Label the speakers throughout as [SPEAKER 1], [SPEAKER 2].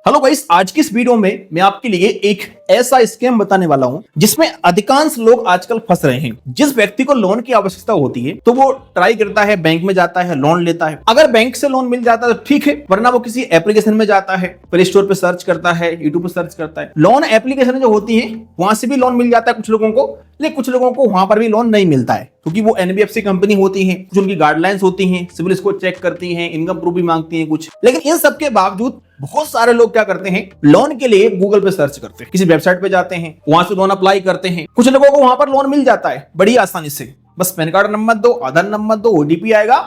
[SPEAKER 1] Hello guys, आज की इस वीडियो में मैं आपके लिए एक ऐसा स्कैम बताने वाला हूं जिसमें अधिकांश लोग आजकल फंस रहे हैं। जिस व्यक्ति को लोन की आवश्यकता होती है तो वो ट्राई करता है, बैंक में जाता है, लोन लेता है। अगर बैंक से लोन मिल जाता है तो ठीक है, वरना वो किसी एप्लीकेशन में जाता है, प्ले स्टोर पे सर्च करता है, यूट्यूब पे सर्च करता है। लोन एप्लीकेशन जो होती है वहां से भी लोन मिल जाता है कुछ लोगों को, लेकिन कुछ लोगों को वहां पर भी लोन नहीं मिलता है क्योंकि वो एनबीएफसी कंपनी होती है, कुछ उनकी गाइडलाइंस होती हैं, सिविल स्कोर चेक करती हैं, इनकम प्रूफ भी मांगती हैं कुछ। लेकिन इन सब के बावजूद बहुत सारे लोग क्या करते हैं, लोन के लिए गूगल पे सर्च करते हैं, किसी वेबसाइट पे जाते हैं, वहां से लोन अप्लाई करते हैं। कुछ लोगों को वहां पर लोन मिल जाता है बड़ी आसानी से। बस पैन कार्ड नंबर दो, आधार नंबर दो, ओटीपी आएगा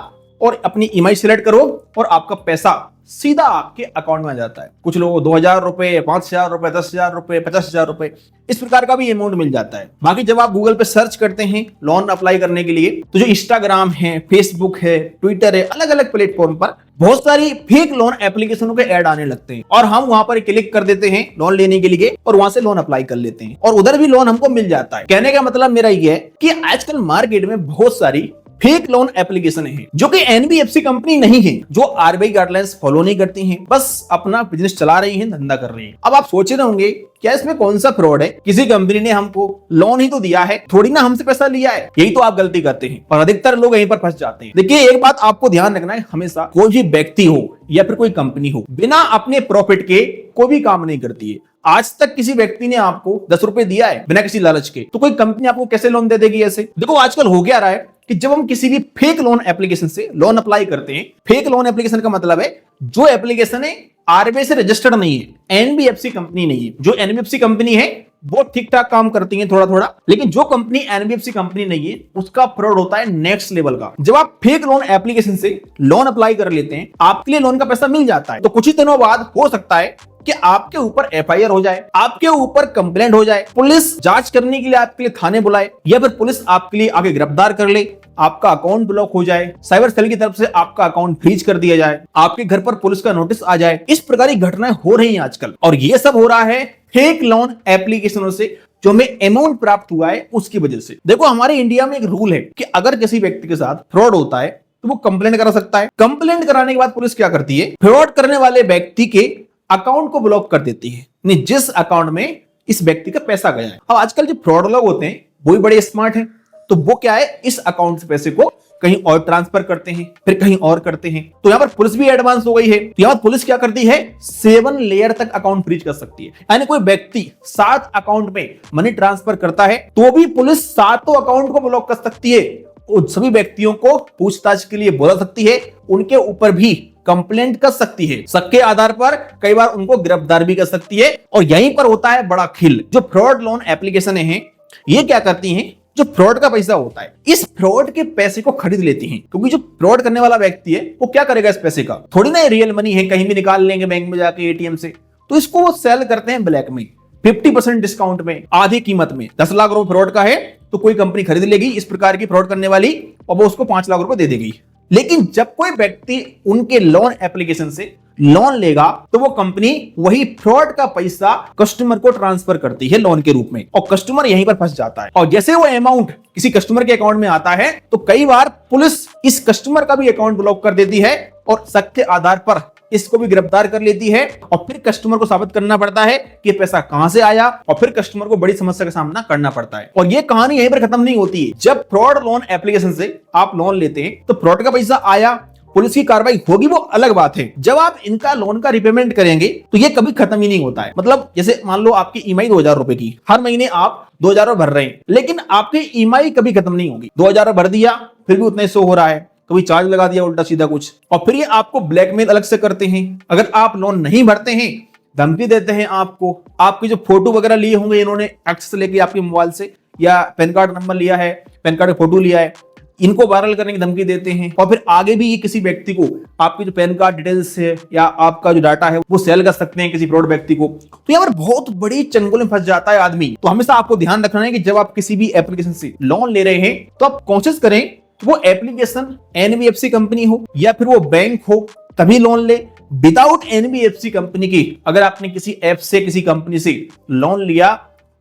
[SPEAKER 1] और अपनी ईएमआई सिलेक्ट करो और आपका पैसा सीधा आपके अकाउंट में आ जाता है। कुछ लोगों को 2000 रुपए, 5000 रुपए, 10,000 रुपए, 50,000 रुपए, इस प्रकार का भी अमाउंट मिल जाता है। बाकी जब आप गूगल पे सर्च करते हैं लोन अप्लाई करने के लिए, तो जो इंस्टाग्राम है, फेसबुक है, ट्विटर है, अलग अलग प्लेटफॉर्म पर बहुत सारी फेक लोन एप्लीकेशनों के ऐड आने लगते हैं और हम वहां पर क्लिक कर देते हैं लोन लेने के लिए और वहां से लोन अप्लाई कर लेते हैं और उधर भी लोन हमको मिल जाता है। कहने का मतलब मेरा ये है कि आजकल मार्केट में बहुत सारी फेक लोन एप्लीकेशन है जो कि एनबीएफसी कंपनी नहीं है, जो आरबीआई गाइडलाइंस फॉलो नहीं करती हैं, बस अपना बिजनेस चला रही हैं, धंधा कर रही हैं। अब आप सोच रहे होंगे क्या इसमें कौन सा फ्रॉड है, किसी कंपनी ने हमको लोन ही तो दिया है, थोड़ी ना हमसे पैसा लिया है। यही तो आप गलती करते हैं और अधिकतर लोग यहीं पर फंस जाते हैं। देखिए, एक बात आपको ध्यान रखना है, हमेशा कोई भी व्यक्ति हो या फिर कोई कंपनी हो, बिना अपने प्रॉफिट के कोई भी काम नहीं करती है। आज तक किसी व्यक्ति ने आपको 10 रुपए दिया है बिना किसी लालच के, तो कोई कंपनी आपको कैसे लोन दे देगी ऐसे? देखो, आजकल हो क्या रहा है कि जब हम किसी भी फेक लोन एप्लीकेशन से लोन अप्लाई करते हैं, फेक लोन एप्लीकेशन का मतलब है जो एप्लीकेशन है आरबीआई से रजिस्टर्ड नहीं है, एनबीएफसी कंपनी नहीं है। जो एनबीएफसी कंपनी है वो ठीक ठाक काम करती है थोड़ा थोड़ा, लेकिन जो कंपनी एनबीएफसी कंपनी नहीं है उसका फ्रॉड होता है नेक्स्ट लेवल का। जब आप फेक लोन एप्लीकेशन से लोन अप्लाई कर लेते हैं, आपके लिए लोन का पैसा मिल जाता है, तो कुछ ही दिनों बाद हो सकता है कि आपके ऊपर एफआईआर हो जाए, आपके ऊपर कंप्लेंट हो जाए, पुलिस जांच करने के लिए आपके लिए थाने बुलाए या फिर पुलिस आपके लिए आगे गिरफ्तार कर ले, आपका अकाउंट ब्लॉक हो जाए, साइबर सेल की तरफ से आपका अकाउंट फ्रीज कर दिया जाए, आपके घर पर पुलिस का नोटिस आ जाए। इस प्रकार की घटनाएं हो रही हैं आजकल और ये सब हो रहा है फेक लोन एप्लीकेशनों से जो हमें अमाउंट प्राप्त हुआ है उसकी वजह से। देखो, हमारे इंडिया में एक रूल है कि अगर किसी व्यक्ति के साथ फ्रॉड होता है तो वो कंप्लेंट करा सकता है। कंप्लेंट कराने के बाद पुलिस क्या करती है, फ्रॉड करने वाले व्यक्ति के अकाउंट को ब्लॉक कर देती है, नहीं जिस अकाउंट में इस व्यक्ति का पैसा गया है। अब आजकल जो फ्रॉड लोग होते हैं वो भी बड़े स्मार्ट हैं, तो वो क्या है, इस अकाउंट से पैसे को कहीं और ट्रांसफर करते हैं, फिर कहीं और करते हैं। तो यहां पर पुलिस भी एडवांस हो गई है, तो यहां पर पुलिस क्या करती है, 7 लेयर तक अकाउंट फ्रीज कर सकती है। यानी कोई व्यक्ति 7 अकाउंट में मनी ट्रांसफर करता है तो भी पुलिस 7 अकाउंट को ब्लॉक कर सकती है। उन सभी व्यक्तियों को पूछताछ के लिए बुला सकती है, उनके ऊपर भी कंप्लेंट कर सकती है, शक के आधार पर कई बार उनको गिरफ्तार भी कर सकती है। और यहीं पर होता है बड़ा खेल। जो फ्रॉड लोन एप्लीकेशन है ये क्या करती हैं, जो फ्रॉड का पैसा होता है इस फ्रॉड के पैसे को खरीद लेती हैं, क्योंकि जो फ्रॉड करने वाला व्यक्ति है वो क्या करेगा इस पैसे का, थोड़ी ना रियल मनी है, कहीं भी निकाल लेंगे बैंक में जाके एटीएम से, तो इसको वो सेल करते हैं ब्लैक में 50% डिस्काउंट में, आधी कीमत में। 10 लाख रुपए फ्रॉड का है तो कोई कंपनी खरीद लेगी इस प्रकार की फ्रॉड करने वाली और वो उसको 5 लाख रुपए दे देगी। लेकिन जब कोई व्यक्ति उनके लोन एप्लीकेशन से लोन लेगा तो वो कंपनी वही फ्रॉड का पैसा कस्टमर को ट्रांसफर करती है लोन के रूप में और कस्टमर यहीं पर फंस जाता है। और जैसे वो अमाउंट किसी कस्टमर के अकाउंट में आता है तो कई बार पुलिस इस कस्टमर का भी अकाउंट ब्लॉक कर देती है और शक के आधार पर इसको भी गिरफ्तार कर लेती है और फिर कस्टमर को साबित करना पड़ता है कि पैसा कहां से आया और फिर कस्टमर को बड़ी समस्या का सामना करना पड़ता है। और ये कहानी यहीं पर खत्म नहीं होती है। जब फ्रॉड लोन एप्लीकेशन से आप लोन लेते हैं तो फ्रॉड का पैसा आया, पुलिस की कार्रवाई होगी, वो अलग बात है। जब आप इनका लोन का रिपेमेंट करेंगे तो ये कभी खत्म ही नहीं होता है। मतलब जैसे मान लो आपकी ईएमआई 2000 रुपए की, हर महीने आप 2000 भर रहे हैं, लेकिन आपकी ईएमआई कभी खत्म नहीं होगी। 2000 भर दिया फिर भी उतना ही शो हो रहा है, कभी चार्ज लगा दिया उल्टा सीधा कुछ, और फिर ये आपको ब्लैकमेल अलग से करते हैं। अगर आप लोन नहीं भरते हैं धमकी देते हैं आपको, आपकी जो फोटो वगैरह लिए होंगे इन्होंने एक्सेस लेके आपके मोबाइल से, या पैन कार्ड नंबर लिया है, पैन कार्ड फोटो लिया है, इनको वायरल करने की धमकी देते हैं। और फिर आगे भी ये किसी व्यक्ति को आपकी जो पैन कार्ड डिटेल्स है या आपका जो डाटा है वो सेल कर सकते हैं किसी फ्रॉड व्यक्ति को। तो यहाँ पर बहुत बड़ी चंगुल में फंस जाता है आदमी। तो हमेशा आपको ध्यान रखना है कि जब आप किसी भी एप्लीकेशन से लोन ले रहे हैं तो आप कोशिश करें वो एप्लीकेशन एनबीएफसी कंपनी हो या फिर वो बैंक हो, तभी लोन ले। विदाउट एनबीएफसी कंपनी की अगर आपने किसी ऐप से, किसी कंपनी से लोन लिया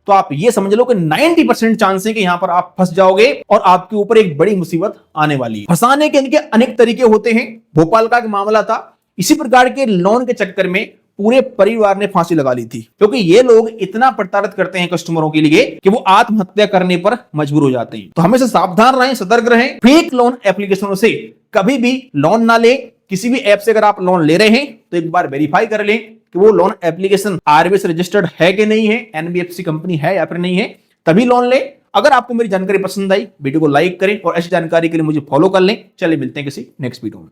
[SPEAKER 1] तो आप ये समझ लो कि 90% चांस है कि यहां पर आप फंस जाओगे और आपके ऊपर एक बड़ी मुसीबत आने वाली है। फंसाने के इनके अनेक तरीके होते हैं। भोपाल का एक मामला था, इसी प्रकार के लोन के चक्कर में पूरे परिवार ने फांसी लगा ली थी, क्योंकि ये लोग इतना प्रताड़ित करते हैं कस्टमरों के लिए कि वो आत्महत्या करने पर मजबूर हो जाते हैं। तो हमेशा सावधान रहें, सतर्क रहें, फेक लोन एप्लीकेशनों से कभी भी लोन ना ले। किसी भी ऐप से अगर आप लोन ले रहे हैं तो एक बार वेरीफाई कर लें कि वो लोन एप्लीकेशन आरबीआई से रजिस्टर्ड है कि नहीं है, एनबीएफसी कंपनी है या फिर नहीं है, तभी लोन ले। अगर आपको मेरी जानकारी पसंद आई, वीडियो को लाइक करें और ऐसी जानकारी के लिए मुझे फॉलो कर लें। चलिए मिलते हैं किसी नेक्स्ट वीडियो में।